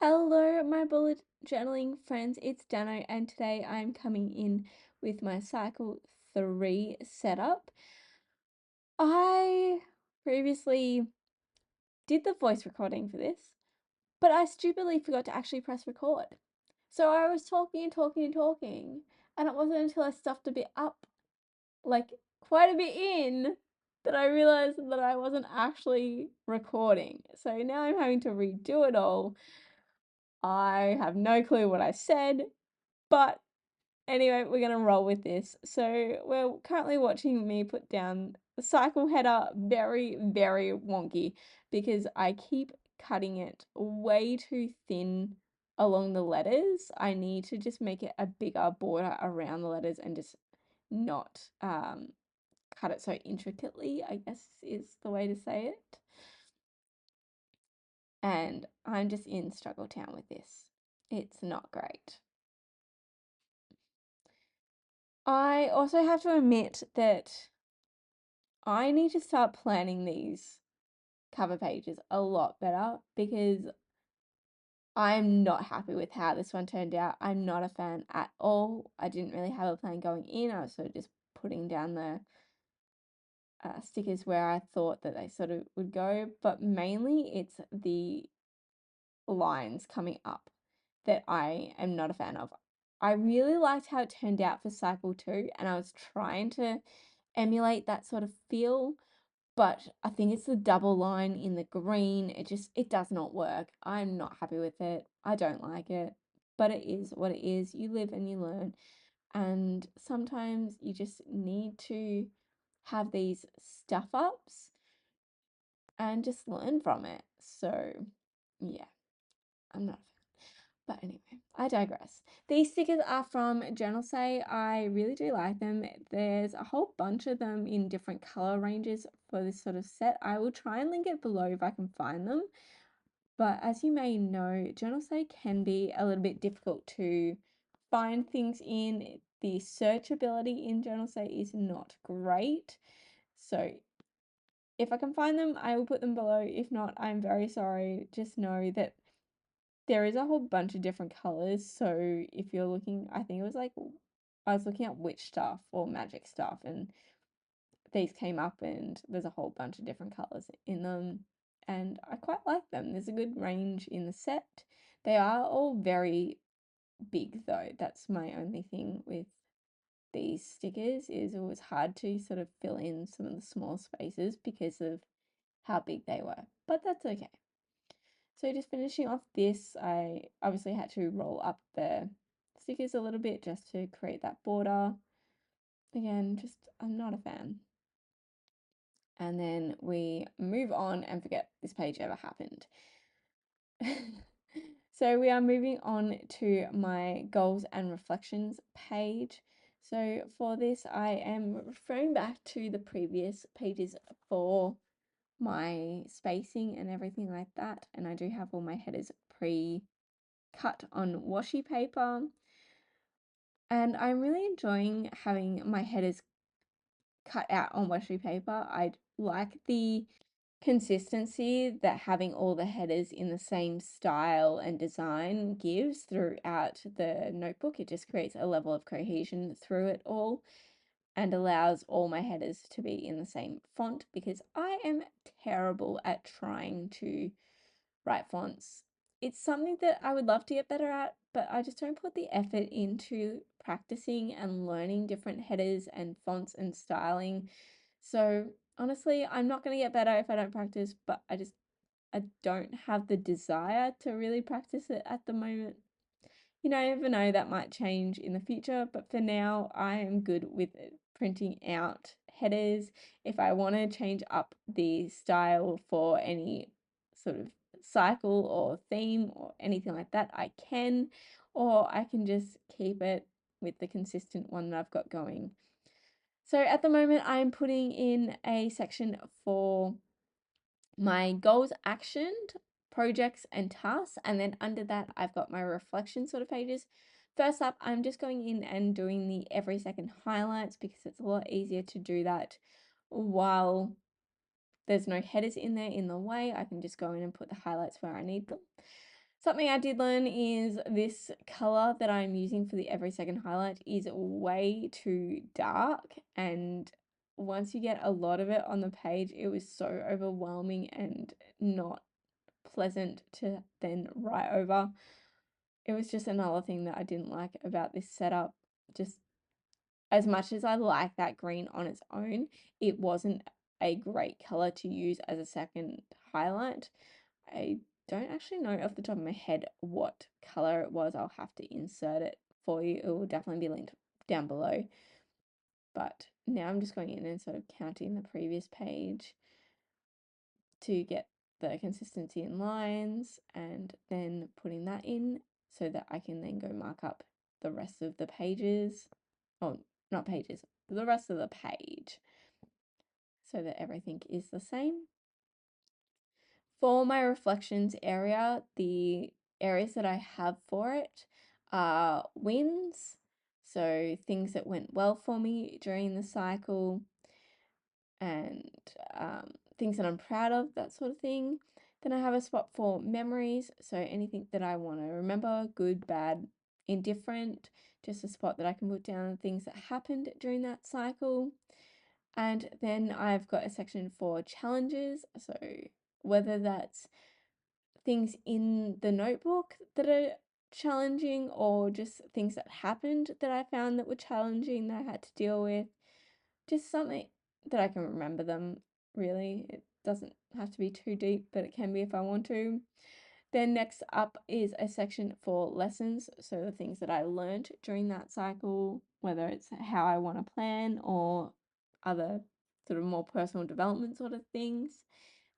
Hello, my bullet journaling friends. It's Dano, and today I'm coming in with my Cycle 3 setup. I previously did the voice recording for this, but I stupidly forgot to actually press record. So I was talking and talking and talking, and it wasn't until I stuffed a bit up, like quite a bit in, that I realized that I wasn't actually recording. So now I'm having to redo it all. I have no clue what I said, but anyway, we're going to roll with this. So we're currently watching me put down the cycle header, very, very wonky, because I keep cutting it way too thin along the letters. I need to just make it a bigger border around the letters and just not cut it so intricately, I guess is the way to say it. And I'm just in struggle town with this. It's not great. I also have to admit that I need to start planning these cover pages a lot better because I'm not happy with how this one turned out. I'm not a fan at all. I didn't really have a plan going in. I was sort of just putting down the stickers where I thought that they sort of would go, but mainly it's the lines coming up that I am not a fan of. I really liked how it turned out for cycle 2, and I was trying to emulate that sort of feel, but I think it's the double line in the green. It does not work. I'm not happy with it. I don't like it, but it is what it is. You live and you learn, and sometimes you just need to have these stuff ups and just learn from it. So, yeah, I'm not a fan. But anyway, I digress. These stickers are from Journal Say. I really do like them. There's a whole bunch of them in different color ranges for this sort of set. I will try and link it below if I can find them. But as you may know, Journal Say can be a little bit difficult to find things in. The searchability in Journal Say is not great. So if I can find them, I will put them below. If not, I'm very sorry. Just know that there is a whole bunch of different colors. So if you're looking, I think it was like, I was looking at witch stuff or magic stuff, and these came up, and there's a whole bunch of different colors in them. And I quite like them. There's a good range in the set. They are all very big though. That's my only thing with these stickers, is it was hard to sort of fill in some of the small spaces because of how big they were. But that's okay. So just finishing off this, I obviously had to roll up the stickers a little bit just to create that border. Again, just I'm not a fan. And then we move on and forget this page ever happened. So we are moving on to my goals and reflections page. So for this, I am referring back to the previous pages for my spacing and everything like that. And I do have all my headers pre-cut on washi paper. And I'm really enjoying having my headers cut out on washi paper. I like the consistency that having all the headers in the same style and design gives throughout the notebook. It just creates a level of cohesion through it all and allows all my headers to be in the same font, because I am terrible at trying to write fonts. It's something that I would love to get better at, but I just don't put the effort into practicing and learning different headers and fonts and styling. So honestly, I'm not going to get better if I don't practice, but I don't have the desire to really practice it at the moment. You never know, that might change in the future, but for now, I am good with printing out headers. If I want to change up the style for any sort of cycle or theme or anything like that, I can, or I can just keep it with the consistent one that I've got going. So at the moment, I'm putting in a section for my goals actioned, projects and tasks, and then under that I've got my reflection sort of pages. First up, I'm just going in and doing the every second highlights because it's a lot easier to do that while there's no headers in there in the way. I can just go in and put the highlights where I need them. Something I did learn is this color that I'm using for the every second highlight is way too dark, and once you get a lot of it on the page, it was so overwhelming and not pleasant to then write over. It was just another thing that I didn't like about this setup. Just as much as I like that green on its own, it wasn't a great color to use as a second highlight. I don't actually know off the top of my head what color it was. I'll have to insert it for you. It will definitely be linked down below. But now I'm just going in and sort of counting the previous page to get the consistency in lines, and then putting that in so that I can then go mark up the rest of the pages. Oh, not pages, the rest of the page, so that everything is the same. For my reflections area, the areas that I have for it are wins, so things that went well for me during the cycle, and things that I'm proud of, that sort of thing. Then I have a spot for memories, so anything that I want to remember, good, bad, indifferent, just a spot that I can put down things that happened during that cycle. And then I've got a section for challenges, so whether that's things in the notebook that are challenging or just things that happened that I found that were challenging that I had to deal with. Just something that I can remember them, really. It doesn't have to be too deep, but it can be if I want to. Then next up is a section for lessons, so the things that I learned during that cycle, whether it's how I want to plan or other sort of more personal development sort of things.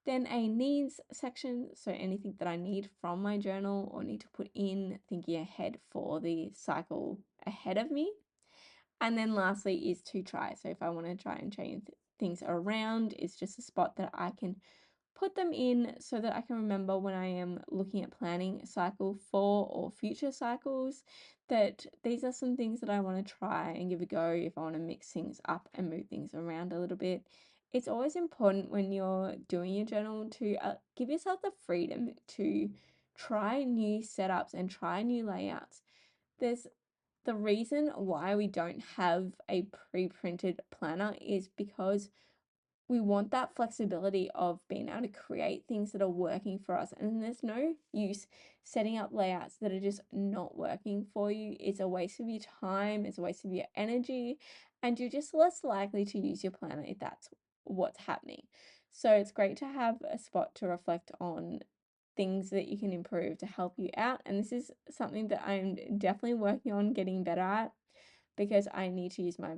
Then a needs section, so anything that I need from my journal or need to put in thinking ahead for the cycle ahead of me. And then lastly is to try. So if I want to try and change things around, it's just a spot that I can put them in so that I can remember when I am looking at planning cycle 4 or future cycles, that these are some things that I want to try and give a go if I want to mix things up and move things around a little bit. It's always important when you're doing your journal to give yourself the freedom to try new setups and try new layouts. There's the reason why we don't have a pre-printed planner is because we want that flexibility of being able to create things that are working for us. And there's no use setting up layouts that are just not working for you. It's a waste of your time, it's a waste of your energy, and you're just less likely to use your planner if that's what's happening. So it's great to have a spot to reflect on things that you can improve to help you out. And this is something that I'm definitely working on getting better at, because I need to use my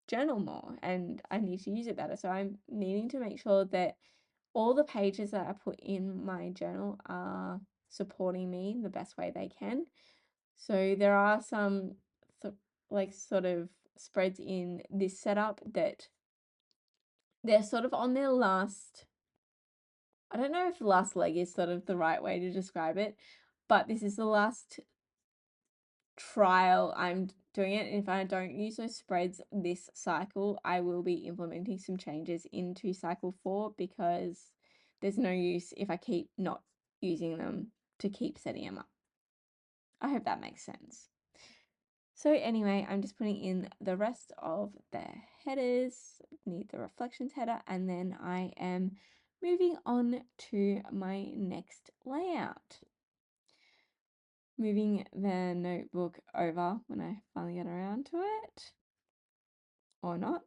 journal more and I need to use it better. So I'm needing to make sure that all the pages that I put in my journal are supporting me the best way they can. So there are some like sort of spreads in this setup that they're sort of on their last, I don't know if last leg is sort of the right way to describe it, but this is the last trial I'm doing it. If I don't use those spreads this cycle, I will be implementing some changes into cycle 4, because there's no use if I keep not using them to keep setting them up. I hope that makes sense. So anyway, I'm just putting in the rest of the headers, need the reflections header, and then I am moving on to my next layout. Moving the notebook over when I finally get around to it, or not.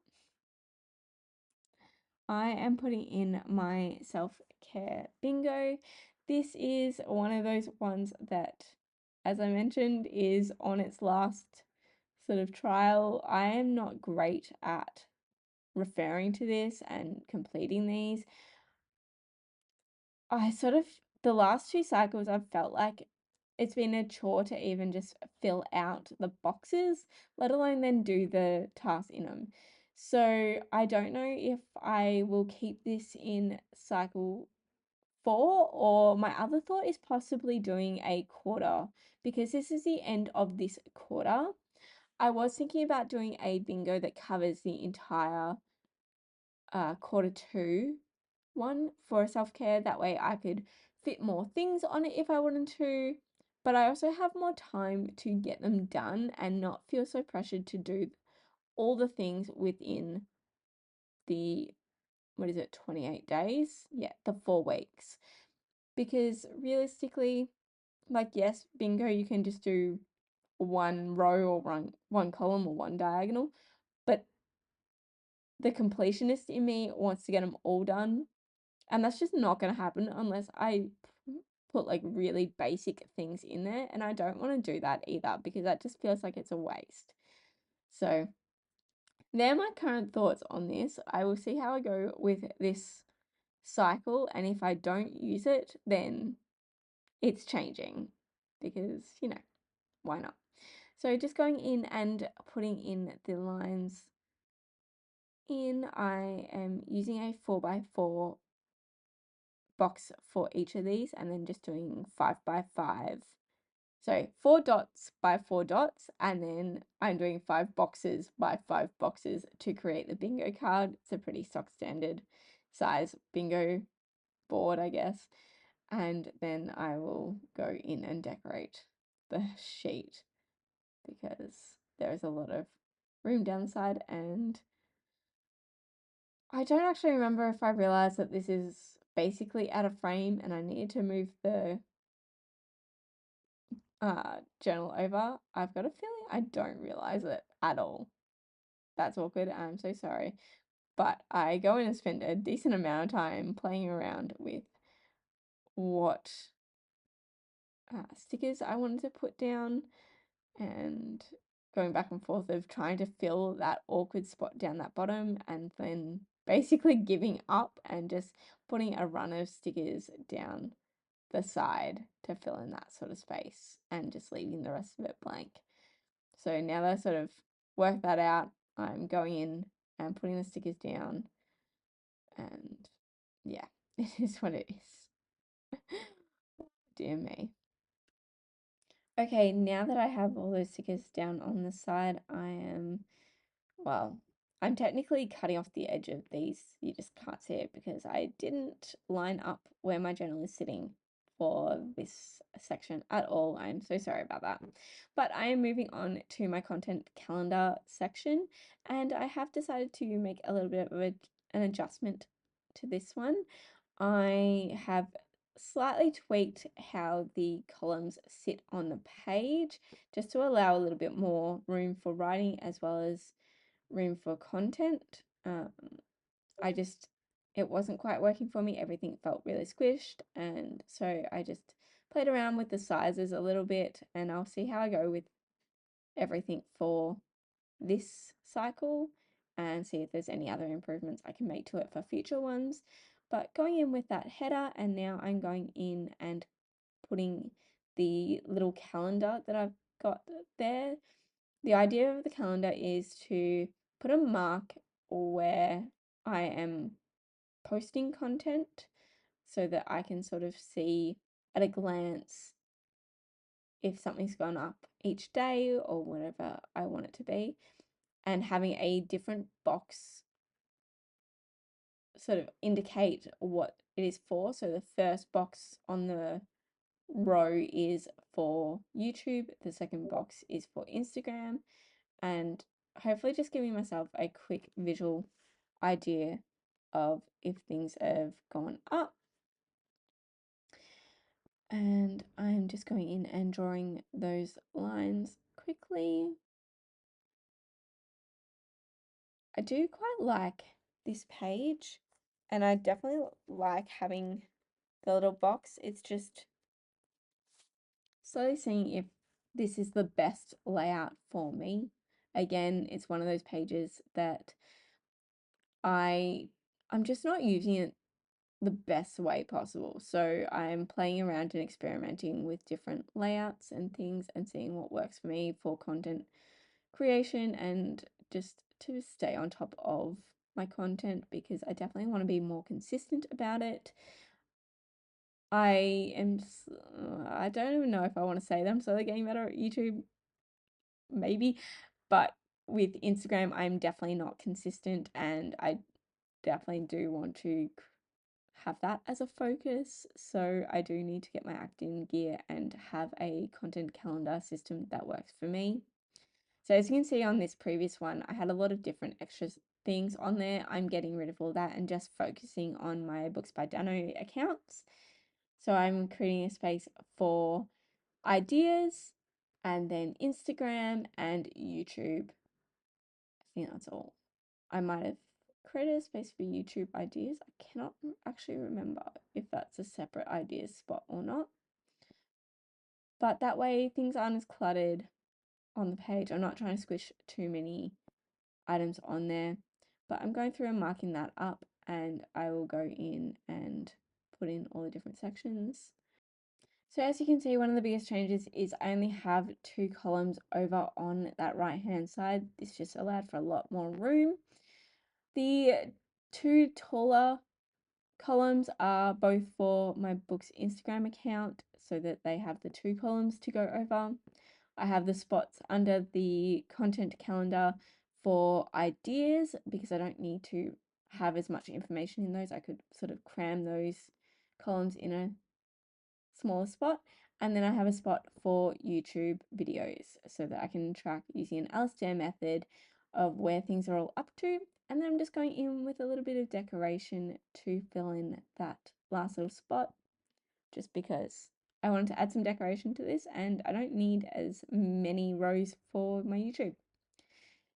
I am putting in my self-care bingo. This is one of those ones that, as I mentioned, is on its last sort of trial. I am not great at referring to this and completing these. I sort of, the last 2 cycles, I've felt like it's been a chore to even just fill out the boxes, let alone then do the tasks in them. So I don't know if I will keep this in cycle 4, or my other thought is possibly doing a quarter, because this is the end of this quarter. I was thinking about doing a bingo that covers the entire quarter 2 one for self-care. That way I could fit more things on it if I wanted to, but I also have more time to get them done and not feel so pressured to do all the things within the, what is it, 28 days? Yeah, the 4 weeks. Because realistically, like, yes, bingo, you can just do one row or one column or one diagonal, but the completionist in me wants to get them all done, and that's just not going to happen unless I put like really basic things in there, and I don't want to do that either because that just feels like it's a waste. So they're my current thoughts on this. I will see how I go with this cycle, and if I don't use it, then it's changing because, why not? So just going in and putting in the lines in, I am using a 4x4 box for each of these and then just doing 5x5. So 4 dots by 4 dots, and then I'm doing 5 boxes by 5 boxes to create the bingo card. It's a pretty stock standard size bingo board, I guess. And then I will go in and decorate the sheet because there is a lot of room down the side, and I don't actually remember if I realized that this is basically out of frame and I needed to move the journal over. I've got a feeling I don't realize it at all. That's awkward. I'm so sorry. But I go in and spend a decent amount of time playing around with what stickers I wanted to put down and going back and forth of trying to fill that awkward spot down that bottom and then basically giving up and just putting a run of stickers down the side to fill in that sort of space and just leaving the rest of it blank. So now that I sort of worked that out, I'm going in and putting the stickers down, and yeah, it is what it is. Dear me. Okay, now that I have all those stickers down on the side, well, I'm technically cutting off the edge of these. You just can't see it because I didn't line up where my journal is sitting for this section at all. I'm so sorry about that. But I am moving on to my content calendar section, and I have decided to make a little bit of an adjustment to this one. I have slightly tweaked how the columns sit on the page just to allow a little bit more room for writing as well as room for content. It wasn't quite working for me. Everything felt really squished, and so I just played around with the sizes a little bit, and I'll see how I go with everything for this cycle and see if there's any other improvements I can make to it for future ones. But going in with that header, and now I'm going in and putting the little calendar that I've got there. The idea of the calendar is to put a mark where I am posting content so that I can sort of see at a glance if something's gone up each day or whatever I want it to be, and having a different box sort of indicate what it is for. So the first box on the row is for YouTube, the second box is for Instagram, and hopefully just giving myself a quick visual idea of if things have gone up. And I'm just going in and drawing those lines quickly. I do quite like this page, and I definitely like having the little box. It's just slowly seeing if this is the best layout for me. Again, it's one of those pages that I'm just not using it the best way possible. So I'm playing around and experimenting with different layouts and things and seeing what works for me for content creation and just to stay on top of my content because I definitely want to be more consistent about it. I don't even know if I want to say that I'm slowly getting better at YouTube, maybe, but with Instagram, I'm definitely not consistent, and I definitely do want to have that as a focus. So I do need to get my act in gear and have a content calendar system that works for me. So as you can see on this previous one, I had a lot of different extra things on there. I'm getting rid of all that and just focusing on my Books by Dano accounts. So I'm creating a space for ideas and then Instagram and YouTube. I think that's all. I might have created a space for YouTube ideas. I cannot actually remember if that's a separate ideas spot or not. But that way things aren't as cluttered on the page. I'm not trying to squish too many items on there, but I'm going through and marking that up, and I will go in and put in all the different sections. So as you can see, one of the biggest changes is I only have 2 columns over on that right hand side. This just allowed for a lot more room. The 2 taller columns are both for my book's Instagram account so that they have the 2 columns to go over. I have the spots under the content calendar for ideas because I don't need to have as much information in those. I could sort of cram those columns in a smaller spot. And then I have a spot for YouTube videos so that I can track using an Alastair method of where things are all up to. And then I'm just going in with a little bit of decoration to fill in that last little spot, just because I wanted to add some decoration to this and I don't need as many rows for my YouTube.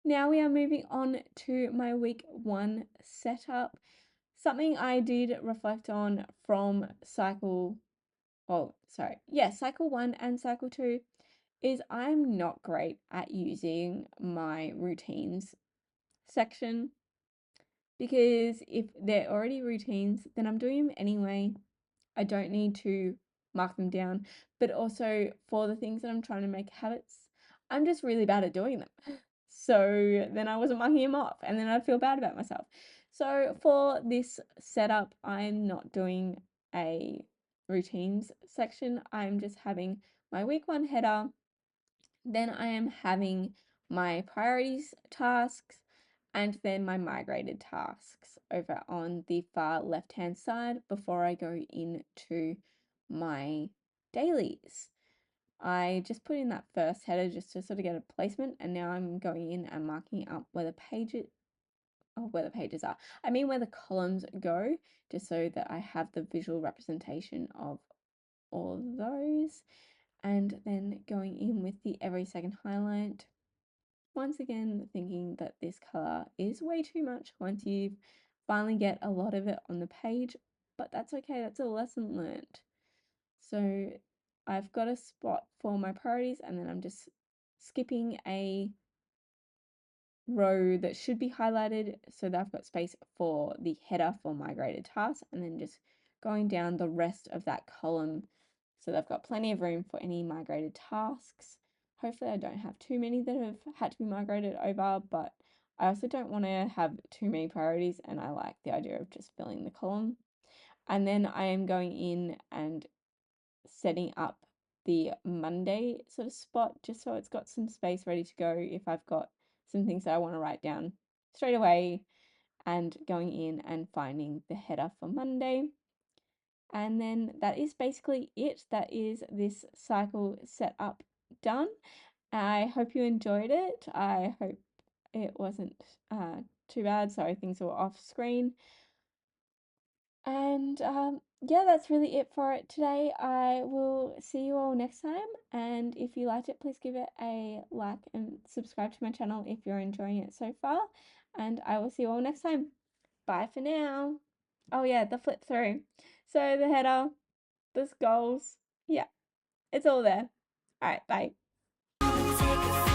Now we are moving on to my week 1 setup. Something I did reflect on from cycle 1 and cycle 2 is I'm not great at using my routines section, because if they're already routines, then I'm doing them anyway. I don't need to mark them down, but also for the things that I'm trying to make habits, I'm just really bad at doing them. So then I wasn't marking them off, and then I'd feel bad about myself. So for this setup, I'm not doing a routines section. I'm just having my week 1 header. Then I am having my priorities tasks and then my migrated tasks over on the far left hand side before I go into my dailies. I just put in that first header just to sort of get a placement, and now I'm going in and marking up where the pages are. I mean where the columns go, just so that I have the visual representation of all of those. And then going in with the every second highlight. Once again, thinking that this color is way too much once you finally get a lot of it on the page, but that's okay, that's a lesson learned. So I've got a spot for my priorities, and then I'm just skipping a row that should be highlighted so that I've got space for the header for migrated tasks, and then just going down the rest of that column so that I've got plenty of room for any migrated tasks. Hopefully I don't have too many that have had to be migrated over, but I also don't want to have too many priorities, and I like the idea of just filling the column. And then I am going in and setting up the Monday sort of spot just so it's got some space ready to go if I've got some things that I want to write down straight away, and going in and finding the header for Monday. And then that is basically it. That is this cycle set up done. I hope you enjoyed it. I hope it wasn't too bad. Sorry, things were off screen. And yeah, that's really it for it today. I will see you all next time. And if you liked it, please give it a like and subscribe to my channel if you're enjoying it so far. And I will see you all next time. Bye for now. Oh yeah, the flip through. So the header, the goals, yeah, it's all there. All right, bye.